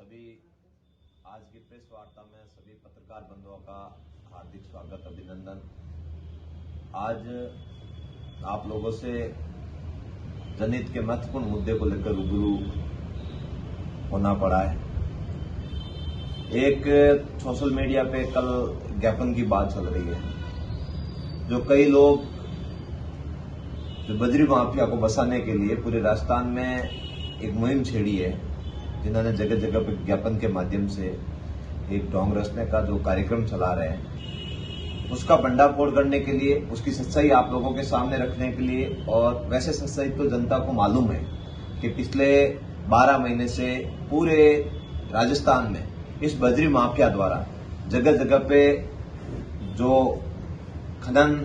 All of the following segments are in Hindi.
सभी आज की प्रेस वार्ता में सभी पत्रकार बंधुओं का हार्दिक स्वागत, अभिनंदन। आज आप लोगों से जनहित के महत्वपूर्ण मुद्दे को लेकर रूबरू होना पड़ा है। एक सोशल मीडिया पे कल ज्ञापन की बात चल रही है, जो कई लोग जो बजरी माफिया को बसाने के लिए पूरे राजस्थान में एक मुहिम छेड़ी है, जिन्होंने जगह जगह पर ज्ञापन के माध्यम से एक ढोंग रचने का जो कार्यक्रम चला रहे हैं, उसका भंडाफोड़ करने के लिए, उसकी सच्चाई आप लोगों के सामने रखने के लिए। और वैसे सच्चाई तो जनता को मालूम है कि पिछले 12 महीने से पूरे राजस्थान में इस बजरी माफिया द्वारा जगह जगह पे जो खनन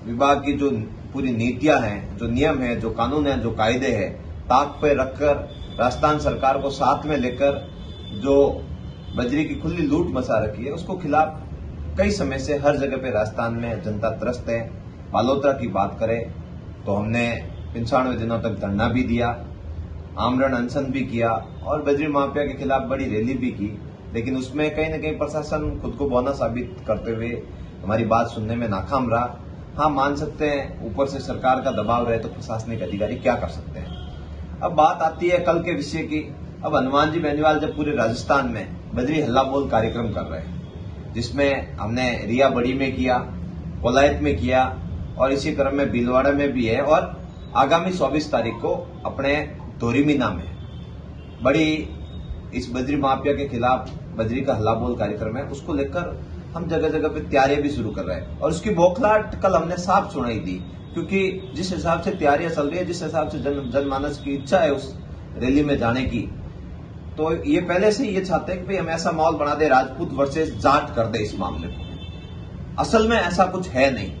विभाग की जो पूरी नीतियां हैं, जो नियम है, जो कानून है, जो कायदे हैं, ताक पे रखकर राजस्थान सरकार को साथ में लेकर जो बजरी की खुली लूट मचा रखी है, उसको खिलाफ कई समय से हर जगह पे राजस्थान में जनता त्रस्त है। बालोतरा की बात करें तो हमने 95 दिनों तक धरना भी दिया, आमरण अनशन भी किया और बजरी माफिया के खिलाफ बड़ी रैली भी की, लेकिन उसमें कहीं न कहीं प्रशासन खुद को बौना साबित करते हुए हमारी बात सुनने में नाकाम रहा। हाँ, मान सकते हैं ऊपर से सरकार का दबाव रहे तो प्रशासनिक अधिकारी क्या कर सकते हैं। अब बात आती है कल के विषय की। अब हनुमान जी बेनीवाल जब पूरे राजस्थान में बजरी हल्ला बोल कार्यक्रम कर रहे हैं, जिसमें हमने रिया बड़ी में किया, कोलायत में किया और इसी क्रम में भीलवाड़ा में भी है, और आगामी 24 तारीख को अपने धोरीमीना में बड़ी इस बजरी माफिया के खिलाफ बजरी का हल्ला बोल कार्यक्रम है, उसको लेकर हम जगह जगह पे तैयारियां भी शुरू कर रहे हैं। और उसकी बौखलाहट कल हमने साफ सुनाई दी, क्योंकि जिस हिसाब से तैयारियां चल रही है, जिस हिसाब से जनमानस की इच्छा है उस रैली में जाने की, तो ये पहले से ये चाहते हैं कि भाई हम ऐसा माहौल बना दे, राजपूत वर्सेस जाट कर दे इस मामले को। असल में ऐसा कुछ है नहीं।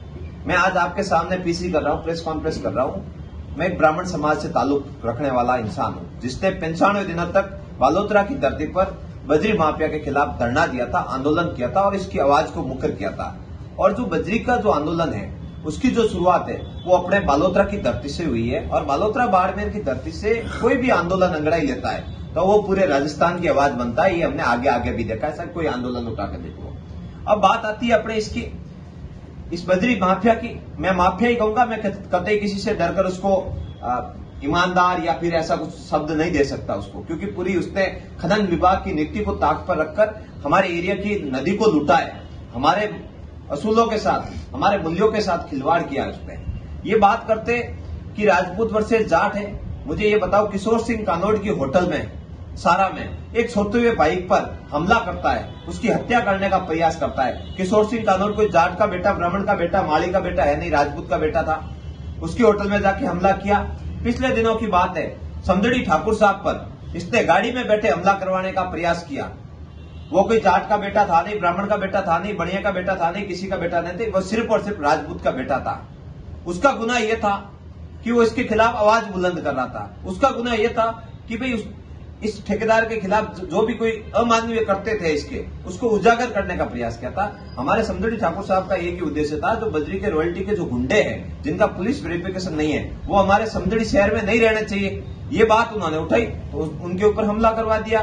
मैं आज आपके सामने पीसी कर रहा हूं, प्रेस कॉन्फ्रेंस कर रहा हूं। मैं एक ब्राह्मण समाज से ताल्लुक रखने वाला इंसान हूं, जिसने 95 दिनों तक बालोतरा की धरती पर बजरी माफिया के खिलाफ धरना दिया था, आंदोलन किया था और इसकी आवाज को मुखर किया था। और जो बजरी का जो आंदोलन है, उसकी जो शुरुआत है वो अपने बालोतरा की धरती से हुई है। और बालोतरा बाड़मेर की धरती से कोई भी आंदोलन अंगड़ाई लेता है तो वो पूरे राजस्थान की आवाज बनता है। ये हमने आगे आगे भी देखा है, कोई आंदोलन उठा कर देखो। अब बात आती है अपने इसकी इस बजरी माफिया की। मैं माफिया ही कहूंगा, मैं कतई किसी से डरकर उसको ईमानदार या फिर ऐसा कुछ शब्द नहीं दे सकता उसको, क्योंकि पूरी उसने खनन विभाग की नीति को ताक पर रखकर हमारे एरिया की नदी को लूटा है, हमारे असूलों के साथ, हमारे मूल्यों के साथ खिलवाड़ किया उसने। ये बात करते कि राजपूत वर्सेस जाट है। मुझे ये बताओ, किशोर सिंह कानोड़ की होटल में सारा में एक सोते हुए बाइक पर हमला करता है, उसकी हत्या करने का प्रयास करता है। किशोर सिंह कानोड़ कोई जाट का बेटा, ब्राह्मण का बेटा, माली का बेटा है नहीं, राजपूत का बेटा था। उसकी होटल में जाके हमला किया। पिछले दिनों की बात है, समदड़ी ठाकुर साहब पर इसने गाड़ी में बैठे हमला करवाने का प्रयास किया। वो कोई जाट का बेटा था नहीं, ब्राह्मण का बेटा था नहीं, बढ़िया का बेटा था नहीं, किसी का बेटा नहीं था, वो सिर्फ और सिर्फ राजपूत का बेटा था। उसका गुनाह यह था कि वो इसके खिलाफ आवाज बुलंद कर रहा था। उसका गुनाह यह था कि भाई इस ठेकेदार के खिलाफ जो भी कोई अमानवीय करते थे इसके, उसको उजागर करने का प्रयास किया था। हमारे समदड़ी ठाकुर साहब का एक ही उद्देश्य था, जो बजरी के रॉयल्टी के जो गुंडे हैं, जिनका पुलिस वेरिफिकेशन नहीं है, वो हमारे समदड़ी शहर में नहीं रहने चाहिए। ये बात उन्होंने उठाई तो उनके ऊपर हमला करवा दिया।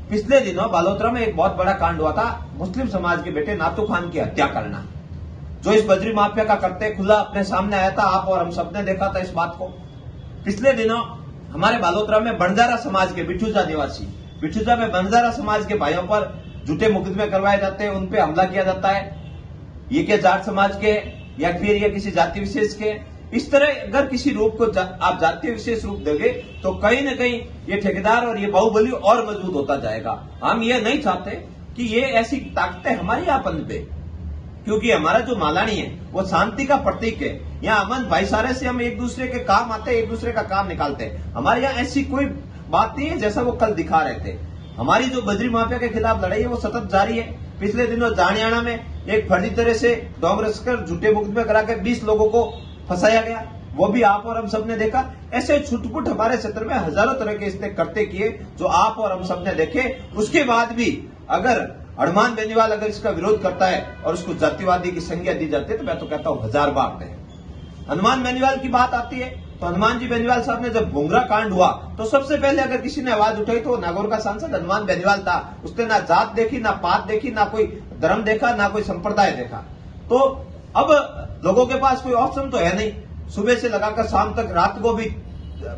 पिछले दिनों बालोतरा में एक बहुत बड़ा कांड हुआ था, मुस्लिम समाज के बेटे नातू खान की हत्या करना, जो इस बजरी माफिया का करते खुला अपने सामने आया था। आप और हम सबने देखा था इस बात को। पिछले दिनों हमारे बालोतरा में बंजारा समाज के बिठूजा निवासी, बिठूजा में बंजारा समाज के भाइयों पर झूठे मुकदमे करवाए जाते हैं, उनपे हमला किया जाता है। ये क्या जाट समाज के या फिर ये किसी जाति विशेष के, इस तरह अगर किसी रूप को आप जातीय विशेष रूप दोगे तो कहीं न कहीं ये ठेकेदार और ये बाहुबली और मजबूत होता जाएगा। हम ये नहीं चाहते कि ये ऐसी ताकतें हमारे यहाँ पनपे, क्योंकि हमारा जो मालानी है वो शांति का प्रतीक है। यहाँ अमन भाईचारे से हम एक दूसरे के काम आते हैं, एक दूसरे का काम निकालते हैं। हमारे यहाँ ऐसी कोई बात नहीं है जैसा वो कल दिखा रहे थे। हमारी जो बजरी माफिया के खिलाफ लड़ाई है वो सतत जारी है। पिछले दिनों जानियाना में एक फर्जी तरह से ढोंग रचकर झूठे मुकदमे कराकर 20 लोगों को फंसाया गया, वो भी आप और हम सबने देखा। ऐसे छुटपुट हमारे क्षेत्र में हजारों तरह के इसने करते किए, जो आप और हम सबने देखे। उसके बाद भी अगर हनुमान बेनीवाल अगर इसका विरोध करता है और उसको जातिवादी की संज्ञा दी जाती है, तो मैं तो कहता हूं 1000 बार दें। हनुमान बेनीवाल की बात आती है तो हनुमान जी बेनीवाल साहब ने जब घुंघरा कांड हुआ तो सबसे पहले अगर किसी ने आवाज उठाई तो नागौर का सांसद हनुमान बेनीवाल था। उसने ना जात देखी, ना पात देखी, ना कोई धर्म देखा, ना कोई संप्रदाय देखा। तो अब लोगों के पास कोई ऑप्शन तो है नहीं, सुबह से लगाकर शाम तक, रात को भी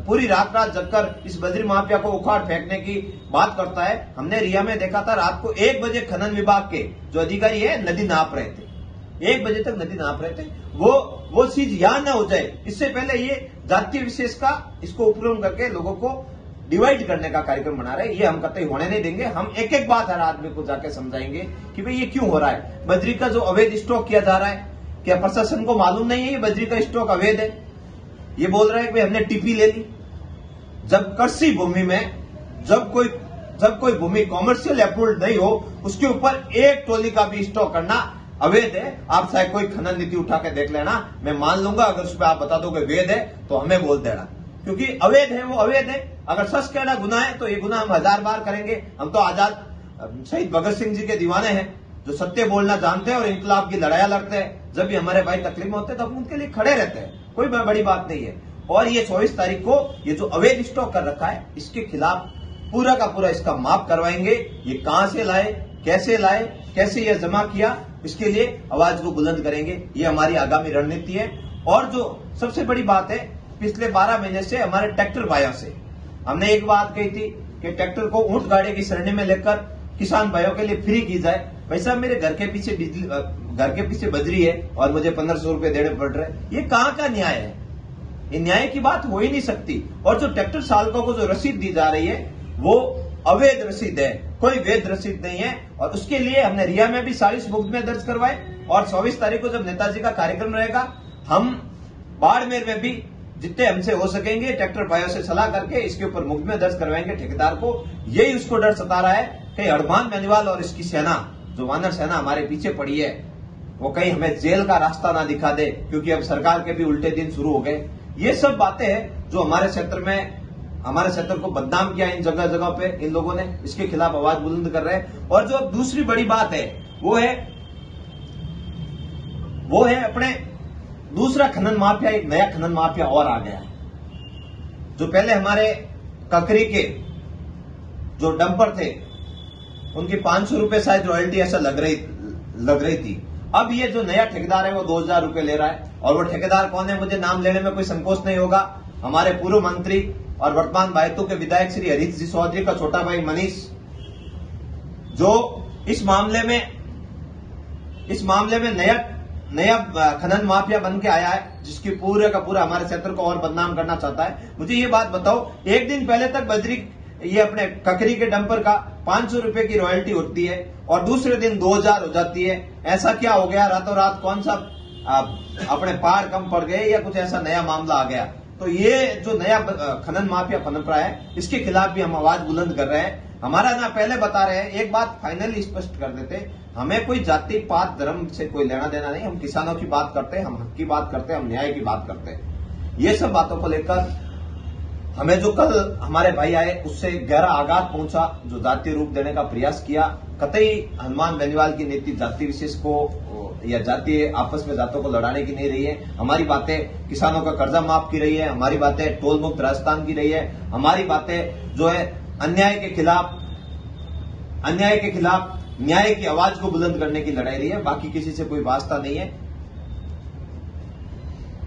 पूरी रात जगकर इस बजरी माफिया को उखाड़ फेंकने की बात करता है। हमने रिया में देखा था रात को 1 बजे खनन विभाग के जो अधिकारी है नदी नाप रहे थे, 1 बजे तक नदी नाप रहे थे। वो चीज यहां ना हो जाए इससे पहले ये जातीय विशेष का इसको उपयोग करके लोगों को डिवाइड करने का कार्यक्रम बना रहे हैं। ये हम कतई होने नहीं देंगे। हम एक एक बात हर आदमी को जाके समझाएंगे कि भाई ये क्यों हो रहा है। बजरी का जो अवैध स्टॉक किया जा रहा है, क्या प्रशासन को मालूम नहीं है ये बजरी का स्टॉक अवैध है? ये बोल रहे हैं कि हमने टीपी ले ली। जब कृषि भूमि में जब कोई भूमि कॉमर्शियल अप्रूव्ड नहीं हो उसके ऊपर एक टोली का भी स्टॉक करना अवैध है। आप चाहे कोई खनन नीति उठा के देख लेना, मैं मान लूंगा। अगर उस पर आप बता दोगे वैध है तो हमें बोल देना, क्योंकि अवैध है वो अवैध है। अगर सच कहना गुनाह है तो ये गुनाह हम 1000 बार करेंगे। हम तो आजाद शहीद भगत सिंह जी के दीवाने हैं जो सत्य बोलना जानते हैं और इंकलाब की लड़ाइयां लड़ते हैं। जब भी हमारे भाई तकलीफ में होते हैं तो हम उनके लिए खड़े रहते हैं, कोई बड़ी बात नहीं है। और ये 24 तारीख को ये जो अवैध स्टॉक कर रखा है इसके खिलाफ पूरा का पूरा इसका माप करवाएंगे। ये कहां से लाए, कैसे ये जमा किया, इसके लिए आवाज को बुलंद करेंगे। ये हमारी आगामी रणनीति है। और जो सबसे बड़ी बात है, पिछले 12 महीने से हमारे ट्रैक्टर भाइयों से हमने एक बात कही थी कि ट्रैक्टर को ऊंट गाड़ी की श्रेणी में लेकर किसान भाइयों के लिए फ्री की जाए। भाई साहब, मेरे घर के पीछे बजरी है और मुझे 1500 रुपए देने पड़ रहे हैं। ये कहां का न्याय है? ये न्याय की बात हो ही नहीं सकती। और जो ट्रैक्टर चालकों को जो रसीद दी जा रही है वो अवैध रसीद है, कोई वैध रसीद नहीं है। और उसके लिए हमने रिया में भी 40 मुकदमे दर्ज करवाए। और 24 तारीख को जब नेताजी का कार्यक्रम रहेगा, हम बाड़मेर में भी जितने हमसे हो सकेंगे ट्रैक्टर भाइयों से सलाह करके इसके ऊपर मुकदमे दर्ज करवाएंगे ठेकेदार को। यही उसको डर सता रहा है कि हनुमान बेनीवाल और इसकी सेना, जो वानर सेना हमारे पीछे पड़ी है, वो कहीं हमें जेल का रास्ता ना दिखा दे, क्योंकि अब सरकार के भी उल्टे दिन शुरू हो गए। ये सब बातें हैं जो हमारे क्षेत्र को बदनाम किया इन जगह जगह पे इन लोगों ने। इसके खिलाफ आवाज बुलंद कर रहे हैं। और जो दूसरी बड़ी बात है वो है अपने दूसरा खनन माफिया, एक नया खनन माफिया और आ गया है। जो पहले हमारे ककरी के जो डंपर थे उनकी 500 रुपए शायद रॉयल्टी ऐसा लग रही थी। अब ये जो नया ठेकेदार है वो 2000 रुपए ले रहा है। और वो ठेकेदार कौन है, मुझे नाम लेने में कोई संकोच नहीं होगा। हमारे पूर्व मंत्री और वर्तमान बायतू के विधायक श्री हरीश जी चौधरी का छोटा भाई मनीष, जो इस मामले में नया खनन माफिया बन के आया है, जिसकी पूरे का पूरा हमारे क्षेत्र को और बदनाम करना चाहता है। मुझे ये बात बताओ, एक दिन पहले तक बजरी ये अपने ककरी के डंपर का 500 रुपए की रॉयल्टी होती है और दूसरे दिन 2000 हो जाती है। ऐसा क्या हो गया? रातों रात कौन सा अपने पहाड़ कम पड़ गए या कुछ ऐसा नया मामला आ गया? तो ये जो नया खनन माफिया पनप रहा है इसके खिलाफ भी हम आवाज बुलंद कर रहे हैं। हमारा ना पहले बता रहे हैं, एक बात फाइनली स्पष्ट कर देते, हमें कोई जाति पात धर्म से कोई लेना देना नहीं। हम किसानों की बात करते हैं, हम हक की बात करते हैं, हम न्याय की बात करते हैं। ये सब बातों को लेकर हमें जो कल हमारे भाई आए उससे गहरा आघात पहुंचा, जो जातीय रूप देने का प्रयास किया। कतई हनुमान बेनीवाल की नीति जाति विशेष को या जातीय आपस में जातों को लड़ाने की नहीं रही है। हमारी बातें किसानों का कर्जा माफ की रही है, हमारी बातें टोल मुक्त राजस्थान की रही है, हमारी बातें जो है अन्याय के खिलाफ न्याय की आवाज को बुलंद करने की लड़ाई रही है। बाकी किसी से कोई वास्ता नहीं है।